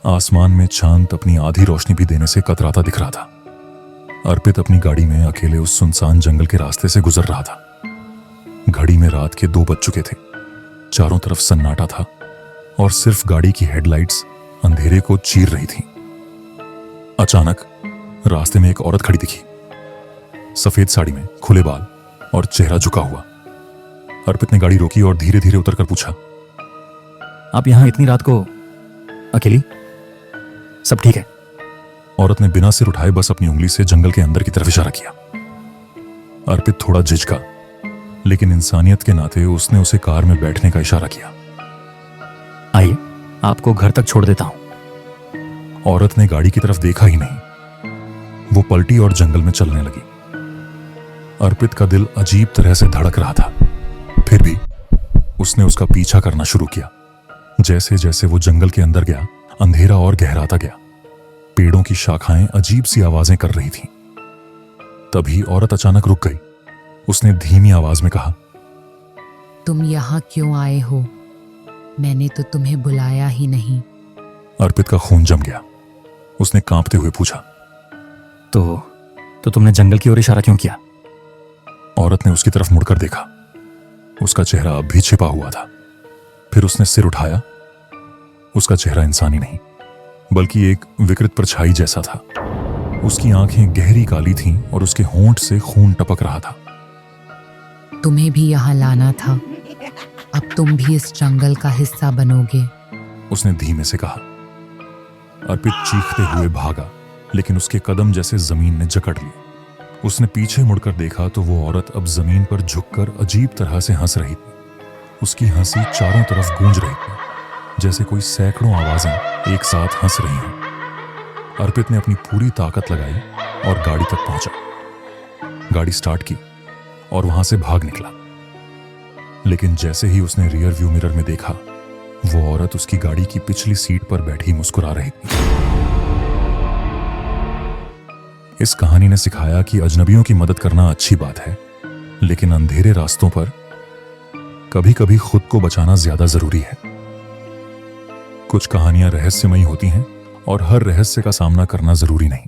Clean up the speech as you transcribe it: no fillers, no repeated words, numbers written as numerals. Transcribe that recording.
आसमान में चांद अपनी आधी रोशनी भी देने से कतराता दिख रहा था। अर्पित अपनी गाड़ी में अकेले उस सुनसान जंगल के रास्ते से गुजर रहा था। घड़ी में रात के 2 बज चुके थे। चारों तरफ सन्नाटा था और सिर्फ गाड़ी की हेडलाइट्स अंधेरे को चीर रही थीं। अचानक रास्ते में एक औरत खड़ी दिखी, सफेद साड़ी में, खुले बाल और चेहरा झुका हुआ। अर्पित ने गाड़ी रोकी और धीरे धीरे उतरकर पूछा, आप यहां इतनी रात को अकेली? सब ठीक है? औरत ने बिना सिर उठाए बस अपनी उंगली से जंगल के अंदर की तरफ इशारा किया। अर्पित थोड़ा झिझका, लेकिन इंसानियत के नाते उसने उसे कार में बैठने का इशारा किया। आइए, आपको घर तक छोड़ देता हूं। औरत ने गाड़ी की तरफ देखा ही नहीं। वो पलटी और जंगल में चलने लगी। अर्पित का दिल अजीब तरह से धड़क रहा था। फिर भी उसने उसका पीछा करना शुरू किया। जैसे जैसे वो जंगल के अंदर गया, अंधेरा और गहराता गया। पेड़ों की शाखाएं अजीब सी आवाजें कर रही थीं। तभी औरत अचानक रुक गई। उसने धीमी आवाज में कहा, तुम यहाँ क्यों आए हो? मैंने तो तुम्हें बुलाया ही नहीं। अर्पित का खून जम गया। उसने कांपते हुए पूछा, तो तुमने जंगल की ओर इशारा क्यों किया? औरत ने उसकी तरफ मुड़कर देखा। उसका चेहरा अब भी छिपा हुआ था। फिर उसने सिर उठाया। उसका चेहरा इंसानी नहीं, बल्कि एक विकृत परछाई जैसा था। उसकी आंखें गहरी काली थीं और उसके होंठ से खून टपक रहा था। तुम्हें भी यहाँ लाना था। अब तुम भी इस जंगल का हिस्सा बनोगे। उसने धीमे से कहा। अर्पित चीखते हुए भागा, लेकिन उसके कदम जैसे जमीन ने जकड़ ली। उसने पीछे मुड़कर देखा तो वो औरत अब जमीन पर झुककर अजीब तरह से हंस रही थी। उसकी हंसी चारों तरफ गूंज रही थी, जैसे कोई सैकड़ों आवाजें एक साथ हंस रही हैं। अर्पित ने अपनी पूरी ताकत लगाई और गाड़ी तक पहुंचा। गाड़ी स्टार्ट की और वहां से भाग निकला। लेकिन जैसे ही उसने रियर व्यू मिरर में देखा, वो औरत उसकी गाड़ी की पिछली सीट पर बैठी मुस्कुरा रही थी। इस कहानी ने सिखाया कि अजनबियों की मदद करना अच्छी बात है, लेकिन अंधेरे रास्तों पर कभी कभी खुद को बचाना ज्यादा जरूरी है। कुछ कहानियां रहस्यमयी होती हैं और हर रहस्य का सामना करना जरूरी नहीं।